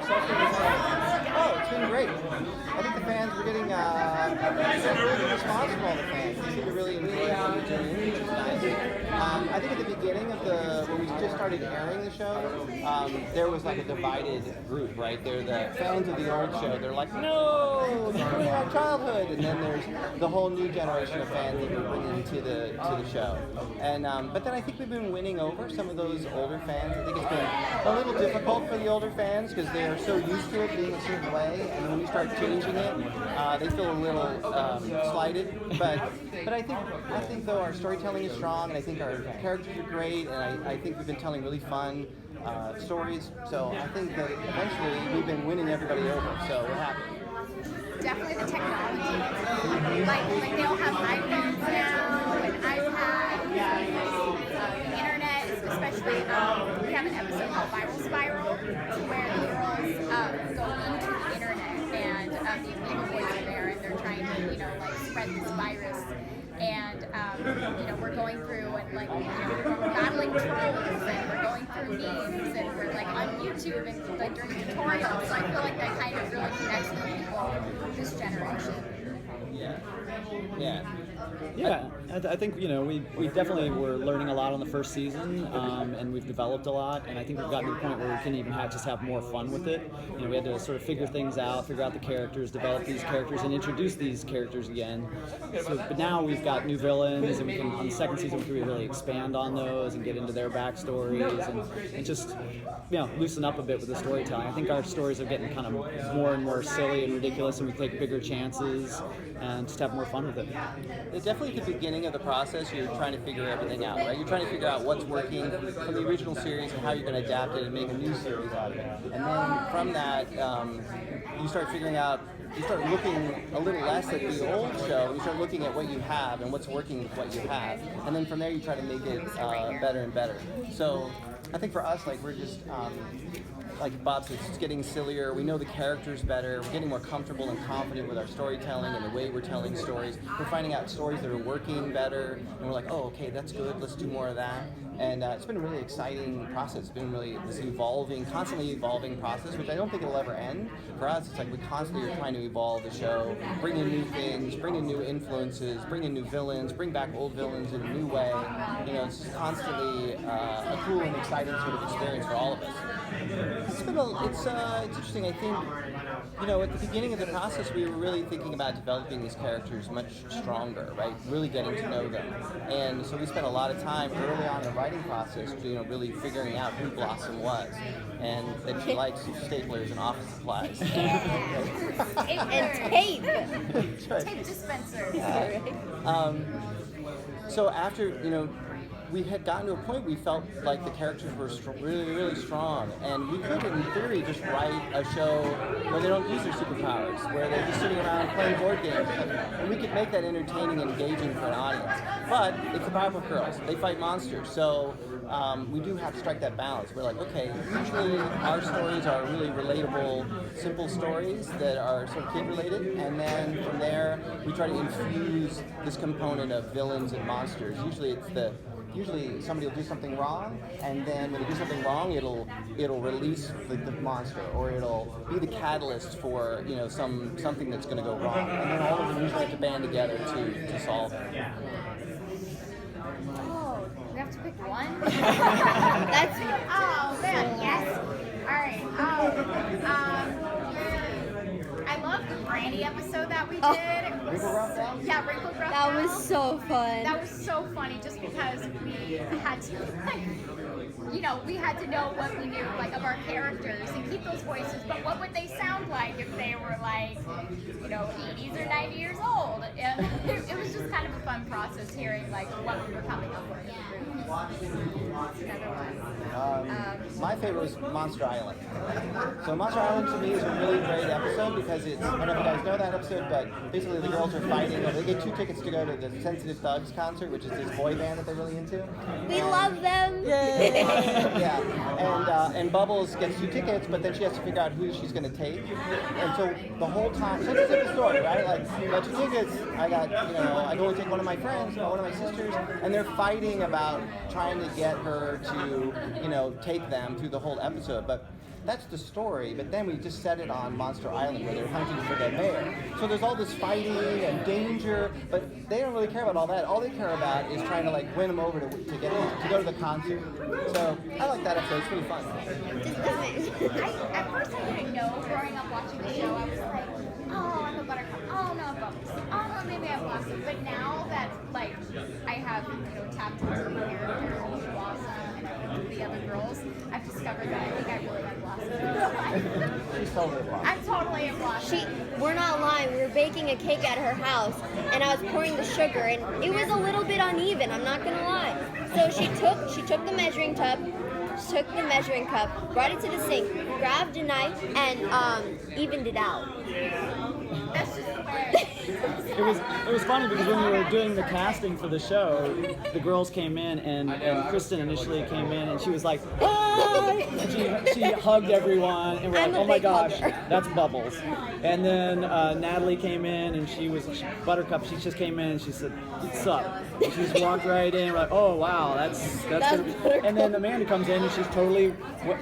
Oh, it's been great. I think the fans were getting a really good response from all the fans. They seem to really enjoy what we're doing, which is nice. I think at the beginning of when we just started airing the show, there was like a divided group, right? They're the fans of the old show. They're like, no, it's ruining our childhood. And then there's the whole new generation of fans that we bring into the show. And but then I think we've been winning over some of those older fans. I think it's been a little difficult for the older fans because they are so used to it being a certain way, and when we start changing it, they feel a little slighted. But I think though our storytelling is strong, and I think our characters are great, and I think we've been telling really fun stories. So I think that eventually we've been winning everybody over. So we're happy. Definitely the technology. Like they all have iPhones now and iPads, the internet, especially. We have an episode called Viral Spiral, where the girls go into the internet and the Amiga boys are there and they're trying to spread this virus. And we're going through and we're battling trolls and we're going through memes and we're on YouTube and during tutorials. So I feel like that kind of really connects with people this generation. Yeah, I think we definitely were learning a lot on the first season, and we've developed a lot, and I think we've gotten to the point where we can even just have more fun with it. We had to sort of figure things out, figure out the characters, develop these characters, and introduce these characters again. But now we've got new villains, and we can on the second season we can really expand on those and get into their backstories and just loosen up a bit with the storytelling. I think our stories are getting kind of more and more silly and ridiculous, and we take bigger chances and just have more fun with it. It's definitely at the beginning of the process, you're trying to figure everything out, right? You're trying to figure out what's working from the original series and how you're going to adapt it and make a new series out of it. And then from that, you start figuring out, you start looking a little less at the old show, you start looking at what you have and what's working with what you have. And then from there, you try to make it better and better. So I think for us, we're just, like Bob said, it's getting sillier. We know the characters better. We're getting more comfortable and confident with our storytelling and the way we're telling stories. We're finding out stories that are working better, and we're like, oh, okay, that's good. Let's do more of that. And it's been a really exciting process. It's been really this constantly evolving process, which I don't think it'll ever end. For us, it's like we constantly are trying to evolve the show, bring in new things, bring in new influences, bring in new villains, bring back old villains in a new way. It's constantly a cool and exciting sort of experience for all of us. It's interesting. I think, at the beginning of the process, we were really thinking about developing these characters much stronger, right? Really getting to know them. And so we spent a lot of time early on in the writing process, really figuring out who Blossom was. And that she likes staplers and office supplies. And tape. Tape dispenser. So after, we had gotten to a point we felt like the characters were really, really strong, and we could, in theory, just write a show where they don't use their superpowers, where they're just sitting around playing board games, and we could make that entertaining and engaging for an audience. But it's the Powerpuff Girls. They fight monsters, so we do have to strike that balance. We're like, okay, usually our stories are really relatable, simple stories that are sort of kid-related, and then from there, we try to infuse this component of villains and monsters. Usually somebody will do something wrong, and then when they do something wrong, it'll release the monster, or it'll be the catalyst for something that's going to go wrong, and then all of them usually have to band together to solve it. Oh, we have to pick one. That's oh man, yes. All right. I love the Granny episode that we did. Wrinkle Rough Down? Yeah, Wrinkle Rough That Down. was so fun. That was so funny just because we had to, we had to know what we knew, of our characters and keep those voices, but what would they sound like if they were 80s or 90 years old? And it was just kind of a fun process hearing, what we were coming up with. My favorite was Monster Island. So Monster Island to me is a really great episode because I don't know if you guys know that episode, but basically the girls are fighting. They get 2 tickets to go to the Sensitive Thugs concert, which is this boy band that they're really into. We love them. Yeah, and Bubbles gets 2 tickets, but then she has to figure out who she's going to take. And so the whole time, so it's a simple story, right? You got 2 tickets, I can only take one of my friends, one of my sisters, and they're fighting about trying to get her to, take them through the whole episode. But that's the story, but then we just set it on Monster Island where they're hunting for the bear. So there's all this fighting and danger, but they don't really care about all that. All they care about is trying to like win them over to go to the concert. So I like that episode. It's pretty fun. At first I didn't know. Growing up watching the show, I was like, oh, I'm a buttercup. Oh no, I'm bubbles. Oh no, maybe I'm blossom. But now that like I have tapped into the character of Blossom and the other girls, I've discovered that I think I really am Blossom in real life. She's totally a blossom. I'm totally a Blossom. We're not lying. We were baking a cake at her house, and I was pouring the sugar, and it was a little bit uneven. I'm not gonna lie. So she took the measuring cup. Took the measuring cup, brought it to the sink, grabbed a knife, and evened it out. That's just hilarious. It was funny because when we were doing the casting for the show, the girls came in and Kristen initially came in and she was like, "Hi!" And she hugged everyone and we're I'm like, a "Oh my big gosh, hugger. that's Bubbles." And then Natalie came in and Buttercup. She just came in and she said, "What's up?" And she just walked right in. We're like, "Oh wow, that's gonna be." And then Amanda comes in and she's totally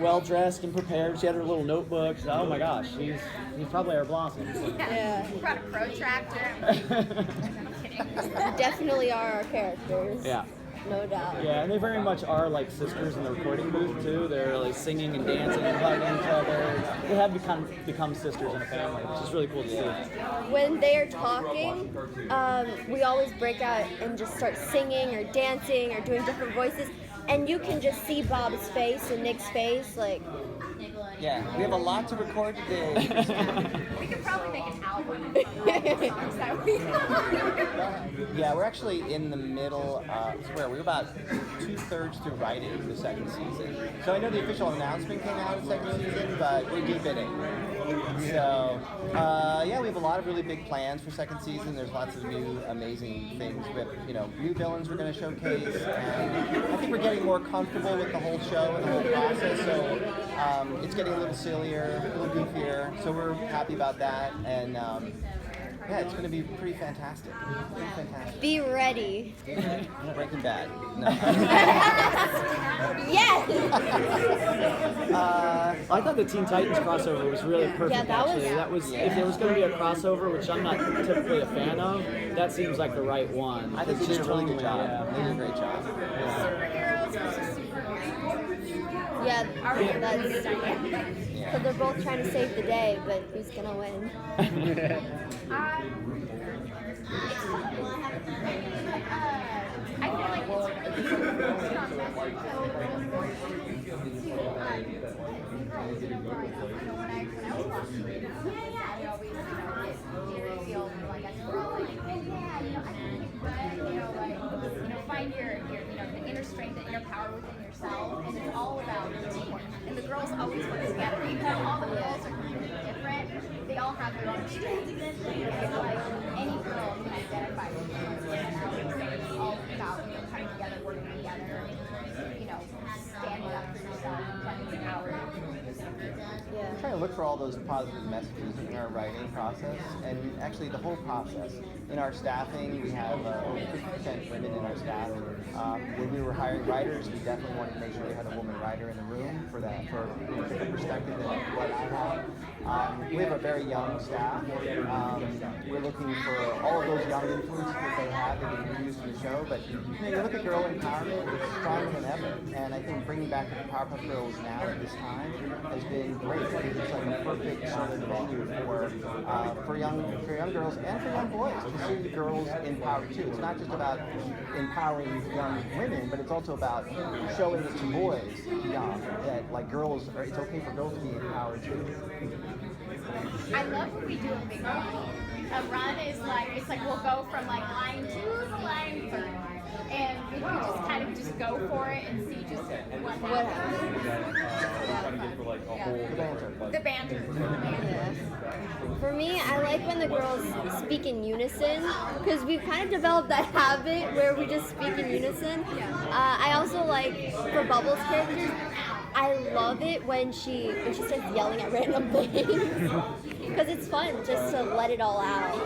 well dressed and prepared. She had her little notebook. She said, "Oh my gosh, she's probably our Blossom." So. Yeah. Brought a protractor. I'm kidding. You definitely are our characters. Yeah. No doubt. Yeah, and they very much are like sisters in the recording booth too. They're like singing and dancing and hugging each other. They have become sisters in a family, which is really cool to see. When they are talking, we always break out and just start singing or dancing or doing different voices, and you can just see Bob's face and Nick's face, like. Yeah, we have a lot to record today. We could probably make an album. Yeah, we're actually in the middle. We're about 2/3 through writing the second season. So I know the official announcement came out of the second season, but we're deep in it. So yeah, we have a lot of really big plans for second season. There's lots of new, amazing things. We have new villains we're going to showcase, and I think we're getting more comfortable with the whole show and the whole process. So it's getting a little sillier, a little goofier. So we're happy about that, and yeah, it's going to be pretty fantastic. Pretty fantastic. Be ready. Breaking Bad. No. Yes! I thought the Teen Titans crossover was really perfect. Yeah, that was- If there was going to be a crossover, which I'm not typically a fan of, that seems like the right one. I think they did a really good job. Yeah. They did a great job. Superheroes versus superheroes. Yeah, that's Yeah. because they're both trying to save the day, but who's gonna win? It's fun. I feel like it's really strong message. When I was watching it, I always, didn't feel like as a girl, like, oh yeah, I can find your the inner strength, the inner power within yourself, and it's all about teamwork. And the girls always work together. Even though all the girls are completely different, they all have their own strengths. And like any girl can identify with them. It's all about coming together, working together, standing up for yourself, finding your power. Yeah. We're trying to look for all those positive messages in our writing process, and actually the whole process. In our staffing, we have over 50% women in our staff. When we were hiring writers, we definitely wanted to make sure we had a woman writer in the room for different perspective than what I have. We have a very young staff. We're looking for all of those young influences that they have that we can use in the show. But you look at girl empowerment, it's stronger than ever. And I think bringing back the Powerpuff Girls now at this time has been great. It's like a perfect sort of venue for young girls and for young boys to see the girls empowered too. It's not just about empowering young women, but it's also about showing it to boys young that it's okay for girls to be empowered too. I love what we do in Big Run. A run is it's like we'll go from like line 2 to line 30. And we can just kind of just go for it and see just what happens. The banter. Yeah. For me, I like when the girls speak in unison because we've kind of developed that habit where we just speak in unison. I also like for Bubbles' characters. I love it when she starts yelling at random things because it's fun just to let it all out.